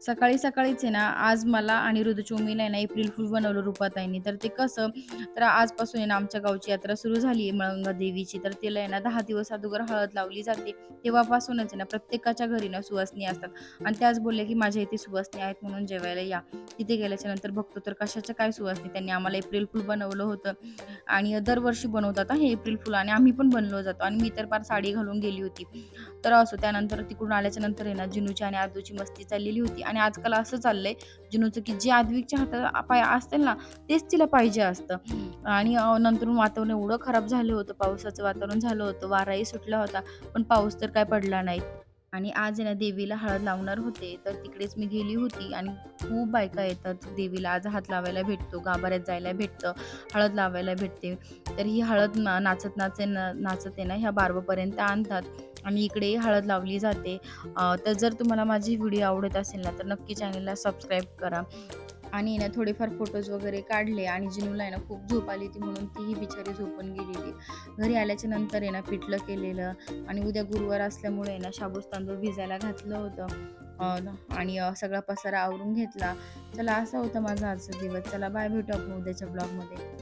सकाळी सकाळीच आहे ना, आज मला आणि ऋतुचूमीला आहे ना एप्रिल फूल बनवलं रुपाताईंनी. तर ते कसं, तर आजपासून आहे ना आमच्या गावची यात्रा सुरू झाली आहे मळंगा देवीची. तर तिला आहे ना 10 दिवस अगोदर हळद लावली जाते. तेव्हापासूनच आहे ना प्रत्येकाच्या घरी ना सुवासिनी असतात आणि त्याच बोलल्या, की माझ्या इथे सुवासिनी आहेत म्हणून जेवायला या. तिथे गेल्याच्या नंतर बघतो तर कशाच्या काय सुवासिनी, त्यांनी आम्हाला एप्रिल फूल बनवलं होतं आणि दरवर्षी बनवतात हे एप्रिल फूल आणि आम्ही पण बनलो जातो आणि मी तर फार साडी घालून गेली होती. तर असो त्यानंतर तिकडून आल्याच्या नंतर आहे ना जिनूची आणि आदूची मस्ती चाललेली होती आणि आजकाल असं चाललंय जिनूचं, की जे आद्विकच्या हाता पाय असतील ना तेच तिला पाहिजे असतं आणि नंतरून वातावरण एवढं खराब झालं होतं, पावसाचं वातावरण झालं होतं, वाराही सुटला होता, पण पाऊस तर काय पडला नाही. आणि आज आहे ना देवीला हळद लावणार होते, तर तिकडेच मी गेली होती आणि खूप बायका येतात देवीला. आज हात लावायला भेटतो, गाभाऱ्यात जायला भेटतं, हळद लावायला भेटते. तर ही हळद नाचत आहे ना ह्या बारवपर्यंत आणतात आणि इकडे हळद लावली जाते. तर जर तुम्हाला माझी व्हिडिओ आवडत असेल ना, तर नक्की चॅनलला सबस्क्राईब करा. आणि ना थोडेफार फोटोज वगैरे काढले आणि जिनूला आहे ना खूप झोप आली होती म्हणून तीही बिचारी झोपून गेलेली. घरी आल्याच्या नंतर आहे ना पिठलं केलेलं आणि उद्या गुरुवार असल्यामुळे आहे ना शाबूच तांदूळ भिजायला घातलं होतं. आणि सगळा पसारा आवरून घेतला. चला असा होता माझा आजचा दिवस. चला बाय, भेटू आपण उद्याच्या ब्लॉगमध्ये.